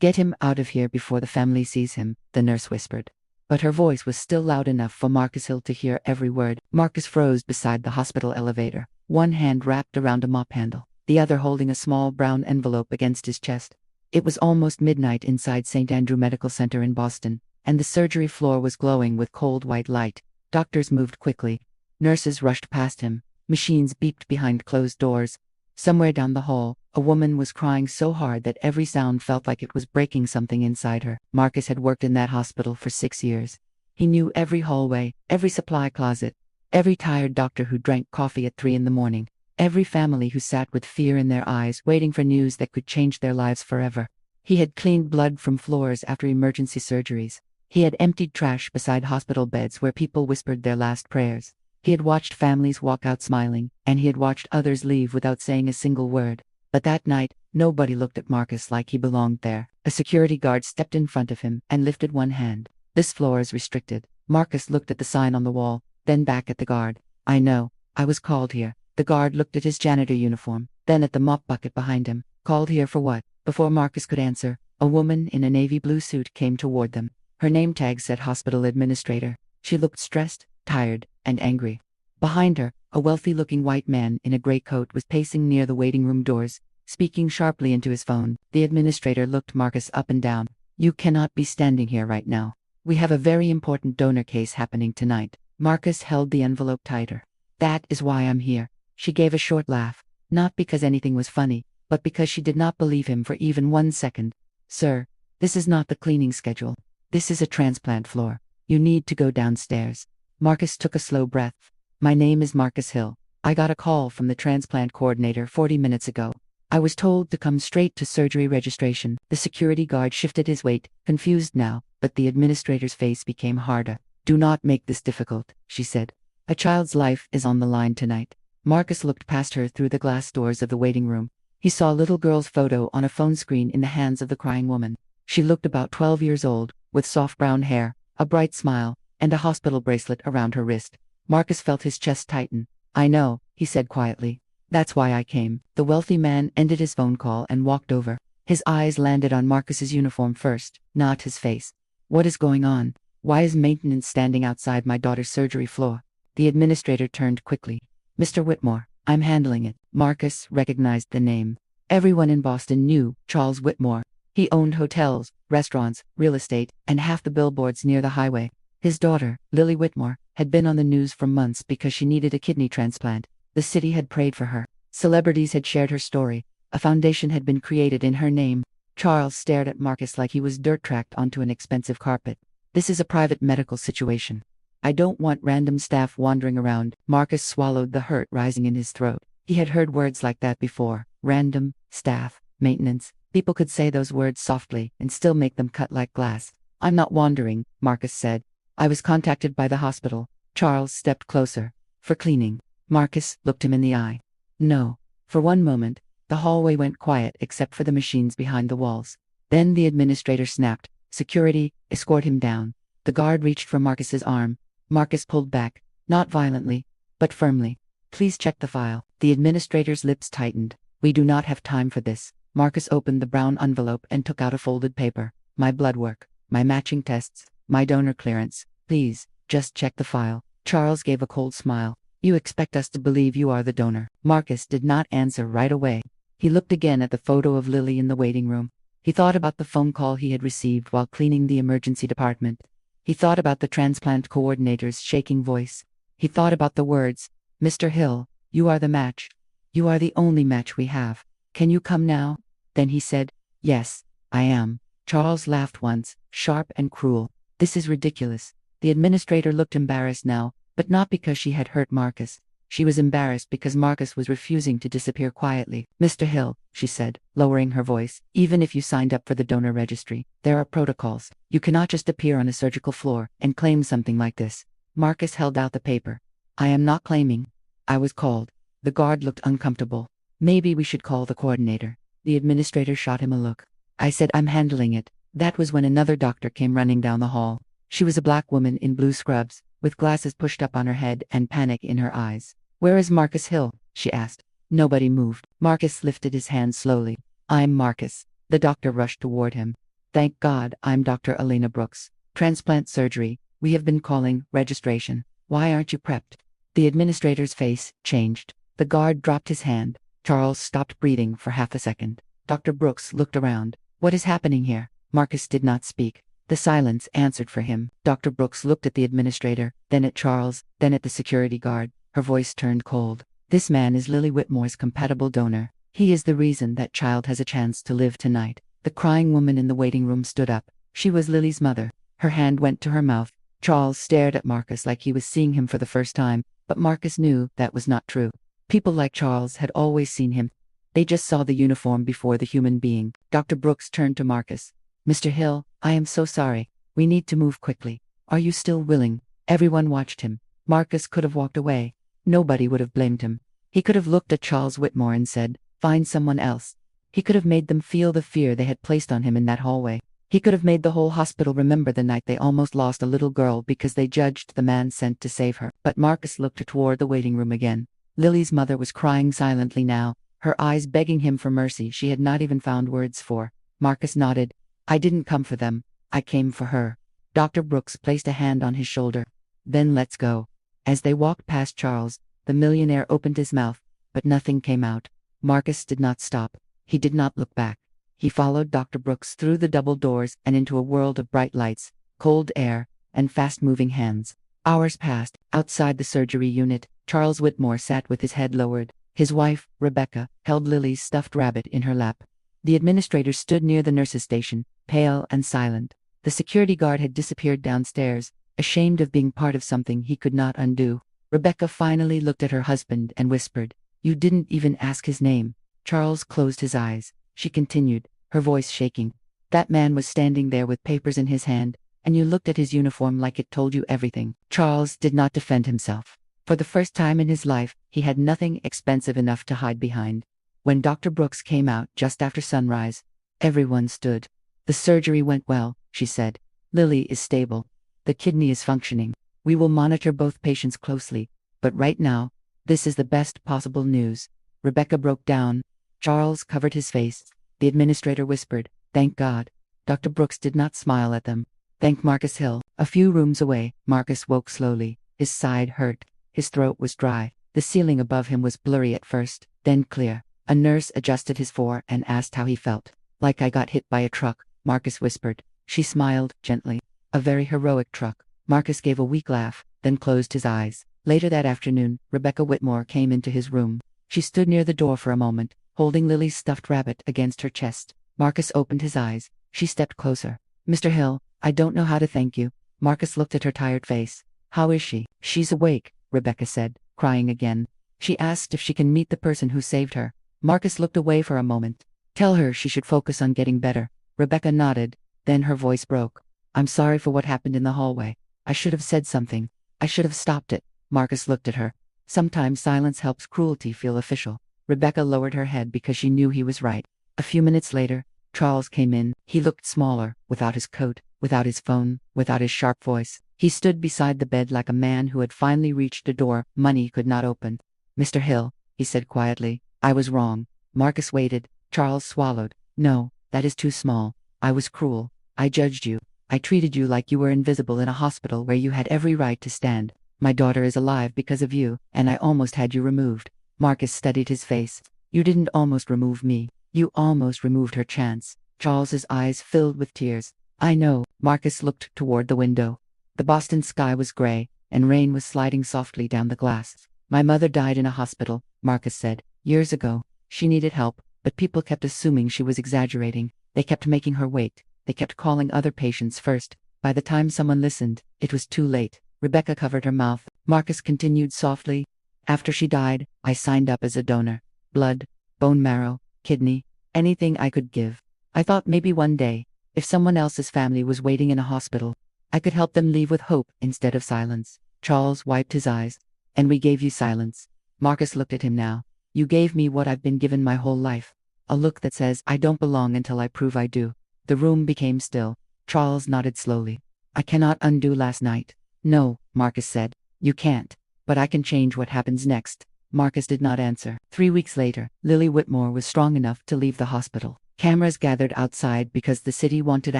"Get him out of here before the family sees him," the nurse whispered. But her voice was still loud enough for Marcus Hill to hear every word. Marcus froze beside the hospital elevator, one hand wrapped around a mop handle, the other holding a small brown envelope against his chest. It was almost midnight inside St. Andrew Medical Center in Boston, and the surgery floor was glowing with cold white light. Doctors moved quickly. Nurses rushed past him. Machines beeped behind closed doors. Somewhere down the hall, a woman was crying so hard that every sound felt like it was breaking something inside her. Marcus had worked in that hospital for 6 years. He knew every hallway, every supply closet, every tired doctor who drank coffee at 3 in the morning, every family who sat with fear in their eyes waiting for news that could change their lives forever. He had cleaned blood from floors after emergency surgeries. He had emptied trash beside hospital beds where people whispered their last prayers. He had watched families walk out smiling, and he had watched others leave without saying a single word. But that night, nobody looked at Marcus like he belonged there. A security guard stepped in front of him and lifted one hand. "This floor is restricted." Marcus looked at the sign on the wall, then back at the guard. "I know. I was called here." The guard looked at his janitor uniform, then at the mop bucket behind him. "Called here for what?" Before Marcus could answer, a woman in a navy blue suit came toward them. Her name tag said hospital administrator. She looked stressed, tired, and angry. Behind her, a wealthy-looking white man in a gray coat was pacing near the waiting room doors, speaking sharply into his phone. The administrator looked Marcus up and down. "You cannot be standing here right now. We have a very important donor case happening tonight." Marcus held the envelope tighter. "That is why I'm here." She gave a short laugh, not because anything was funny, but because she did not believe him for even 1 second. "Sir, this is not the cleaning schedule. This is a transplant floor. You need to go downstairs." Marcus took a slow breath. "My name is Marcus Hill. I got a call from the transplant coordinator 40 minutes ago. I was told to come straight to surgery registration." The security guard shifted his weight, confused now, but the administrator's face became harder. "Do not make this difficult," she said. "A child's life is on the line tonight." Marcus looked past her through the glass doors of the waiting room. He saw a little girl's photo on a phone screen in the hands of the crying woman. She looked about 12 years old, with soft brown hair, a bright smile, and a hospital bracelet around her wrist. Marcus felt his chest tighten. "I know," he said quietly. "That's why I came." The wealthy man ended his phone call and walked over. His eyes landed on Marcus's uniform first, not his face. "What is going on? Why is maintenance standing outside my daughter's surgery floor?" The administrator turned quickly. "Mr. Whitmore, I'm handling it." Marcus recognized the name. Everyone in Boston knew Charles Whitmore. He owned hotels, restaurants, real estate, and half the billboards near the highway. His daughter, Lily Whitmore, had been on the news for months because she needed a kidney transplant. The city had prayed for her. Celebrities had shared her story. A foundation had been created in her name. Charles stared at Marcus like he was dirt tracked onto an expensive carpet. "This is a private medical situation. I don't want random staff wandering around." Marcus swallowed the hurt rising in his throat. He had heard words like that before. Random, staff, maintenance. People could say those words softly and still make them cut like glass. "I'm not wandering," Marcus said. "I was contacted by the hospital." Charles stepped closer. "For cleaning." Marcus looked him in the eye. "No." For one moment, the hallway went quiet except for the machines behind the walls. Then the administrator snapped. "Security, escort him down." The guard reached for Marcus's arm. Marcus pulled back, not violently, but firmly. "Please check the file." The administrator's lips tightened. "We do not have time for this." Marcus opened the brown envelope and took out a folded paper. "My blood work, my matching tests, my donor clearance. Please, just check the file." Charles gave a cold smile. "You expect us to believe you are the donor?" Marcus did not answer right away. He looked again at the photo of Lily in the waiting room. He thought about the phone call he had received while cleaning the emergency department. He thought about the transplant coordinator's shaking voice. He thought about the words, "Mr. Hill, you are the match. You are the only match we have. Can you come now?" Then he said, "Yes, I am." Charles laughed once, sharp and cruel. "This is ridiculous." The administrator looked embarrassed now, but not because she had hurt Marcus. She was embarrassed because Marcus was refusing to disappear quietly. "Mr. Hill," she said, lowering her voice, "even if you signed up for the donor registry, there are protocols. You cannot just appear on a surgical floor and claim something like this." Marcus held out the paper. "I am not claiming. I was called." The guard looked uncomfortable. "Maybe we should call the coordinator." The administrator shot him a look. "I said I'm handling it." That was when another doctor came running down the hall. She was a black woman in blue scrubs, with glasses pushed up on her head and panic in her eyes. "Where is Marcus Hill?" she asked. Nobody moved. Marcus lifted his hand slowly. "I'm Marcus." The doctor rushed toward him. Thank God, I'm Dr. Elena Brooks. Transplant surgery. We have been calling registration. Why aren't you prepped? The administrator's face changed. The guard dropped his hand. Charles stopped breathing for half a second. Dr. Brooks looked around. What is happening here? Marcus did not speak. The silence answered for him. Dr. Brooks looked at the administrator, then at Charles, then at the security guard. Her voice turned cold. This man is Lily Whitmore's compatible donor. He is the reason that child has a chance to live tonight. The crying woman in the waiting room stood up. She was Lily's mother. Her hand went to her mouth. Charles stared at Marcus like he was seeing him for the first time, but Marcus knew that was not true. People like Charles had always seen him. They just saw the uniform before the human being. Dr. Brooks turned to Marcus. Mr. Hill, I am so sorry. We need to move quickly. Are you still willing? Everyone watched him. Marcus could have walked away. Nobody would have blamed him. He could have looked at Charles Whitmore and said, find someone else. He could have made them feel the fear they had placed on him in that hallway. He could have made the whole hospital remember the night they almost lost a little girl because they judged the man sent to save her. But Marcus looked toward the waiting room again. Lily's mother was crying silently now, her eyes begging him for mercy she had not even found words for. Marcus nodded. I didn't come for them. I came for her. Dr. Brooks placed a hand on his shoulder. Then let's go. As they walked past Charles, the millionaire opened his mouth, but nothing came out. Marcus did not stop. He did not look back. He followed Dr. Brooks through the double doors and into a world of bright lights, cold air, and fast-moving hands. Hours passed. Outside the surgery unit, Charles Whitmore sat with his head lowered. His wife, Rebecca, held Lily's stuffed rabbit in her lap. The administrator stood near the nurse's station, pale and silent. The security guard had disappeared downstairs, ashamed of being part of something he could not undo. Rebecca finally looked at her husband and whispered, You didn't even ask his name. Charles closed his eyes. She continued, her voice shaking. That man was standing there with papers in his hand, and you looked at his uniform like it told you everything. Charles did not defend himself. For the first time in his life, he had nothing expensive enough to hide behind. When Dr. Brooks came out just after sunrise, everyone stood. The surgery went well, she said. Lily is stable. The kidney is functioning. We will monitor both patients closely, but right now, this is the best possible news. Rebecca broke down. Charles covered his face. The administrator whispered, Thank God. Dr. Brooks did not smile at them. Thank Marcus Hill. A few rooms away, Marcus woke slowly. His side hurt. His throat was dry. The ceiling above him was blurry at first, then clear. A nurse adjusted his fore and asked how he felt. Like I got hit by a truck, Marcus whispered. She smiled gently. A very heroic truck. Marcus gave a weak laugh, then closed his eyes. Later that afternoon, Rebecca Whitmore came into his room. She stood near the door for a moment, holding Lily's stuffed rabbit against her chest. Marcus opened his eyes. She stepped closer. Mr. Hill, I don't know how to thank you. Marcus looked at her tired face. How is she? She's awake, Rebecca said, crying again. She asked if she can meet the person who saved her. Marcus looked away for a moment. Tell her she should focus on getting better. Rebecca nodded. Then her voice broke. I'm sorry for what happened in the hallway. I should have said something. I should have stopped it. Marcus looked at her. Sometimes silence helps cruelty feel official. Rebecca lowered her head because she knew he was right. A few minutes later, Charles came in. He looked smaller, without his coat, without his phone, without his sharp voice. He stood beside the bed like a man who had finally reached a door money could not open. Mr. Hill, he said quietly, I was wrong. Marcus waited. Charles swallowed. No, that is too small. I was cruel. I judged you. I treated you like you were invisible in a hospital where you had every right to stand. My daughter is alive because of you, and I almost had you removed. Marcus studied his face. You didn't almost remove me. You almost removed her chance. Charles's eyes filled with tears. I know. Marcus looked toward the window. The Boston sky was gray, and rain was sliding softly down the glass. My mother died in a hospital, Marcus said, years ago. She needed help, but people kept assuming she was exaggerating. They kept making her wait. They kept calling other patients first. By the time someone listened, it was too late. Rebecca covered her mouth. Marcus continued softly. After she died, I signed up as a donor. Blood, bone marrow, kidney, anything I could give. I thought maybe one day, if someone else's family was waiting in a hospital, I could help them leave with hope instead of silence. Charles wiped his eyes. And we gave you silence. Marcus looked at him now. You gave me what I've been given my whole life. A look that says I don't belong until I prove I do. The room became still. Charles nodded slowly. I cannot undo last night. No, Marcus said. You can't. But I can change what happens next. Marcus did not answer. 3 weeks later, Lily Whitmore was strong enough to leave the hospital. Cameras gathered outside because the city wanted a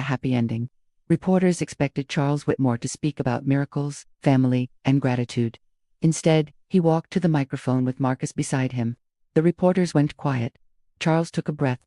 happy ending. Reporters expected Charles Whitmore to speak about miracles, family, and gratitude. Instead, he walked to the microphone with Marcus beside him. The reporters went quiet. Charles took a breath.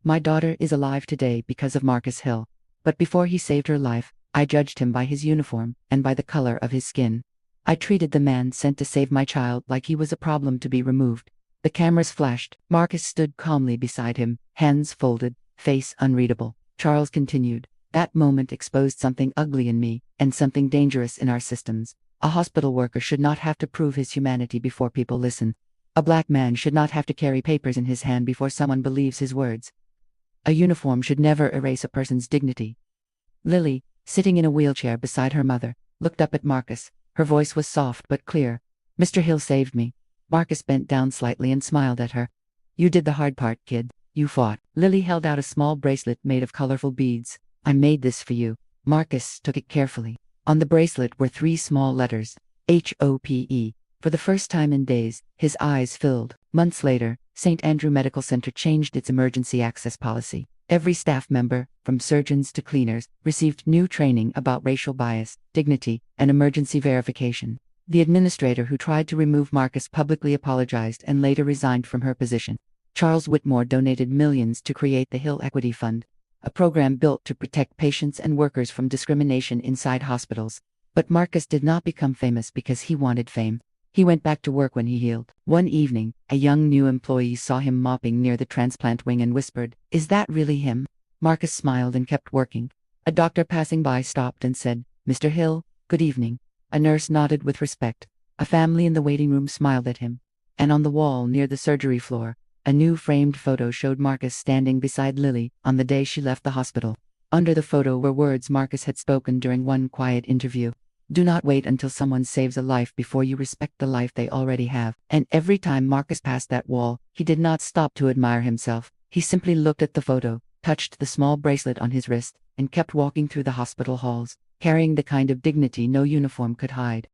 My daughter is alive today because of Marcus Hill. But before he saved her life, I judged him by his uniform and by the color of his skin. I treated the man sent to save my child like he was a problem to be removed. The cameras flashed. Marcus stood calmly beside him, hands folded, face unreadable. Charles continued. That moment exposed something ugly in me, and something dangerous in our systems. A hospital worker should not have to prove his humanity before people listen. A black man should not have to carry papers in his hand before someone believes his words. A uniform should never erase a person's dignity. Lily, sitting in a wheelchair beside her mother, looked up at Marcus. Her voice was soft but clear. Mr. Hill saved me. Marcus bent down slightly and smiled at her. You did the hard part, kid. You fought. Lily held out a small bracelet made of colorful beads. I made this for you. Marcus took it carefully. On the bracelet were 3 small letters. HOPE. For the first time in days, his eyes filled. Months later, St. Andrew Medical Center changed its emergency access policy. Every staff member, from surgeons to cleaners, received new training about racial bias, dignity, and emergency verification. The administrator who tried to remove Marcus publicly apologized and later resigned from her position. Charles Whitmore donated millions to create the Hill Equity Fund, a program built to protect patients and workers from discrimination inside hospitals. But Marcus did not become famous because he wanted fame. He went back to work when he healed. One evening, a young new employee saw him mopping near the transplant wing and whispered, "Is that really him?" Marcus smiled and kept working. A doctor passing by stopped and said, "Mr. Hill, good evening." A nurse nodded with respect. A family in the waiting room smiled at him. And on the wall near the surgery floor, a new framed photo showed Marcus standing beside Lily on the day she left the hospital. Under the photo were words Marcus had spoken during one quiet interview. Do not wait until someone saves a life before you respect the life they already have. And every time Marcus passed that wall, he did not stop to admire himself. He simply looked at the photo, touched the small bracelet on his wrist, and kept walking through the hospital halls, carrying the kind of dignity no uniform could hide.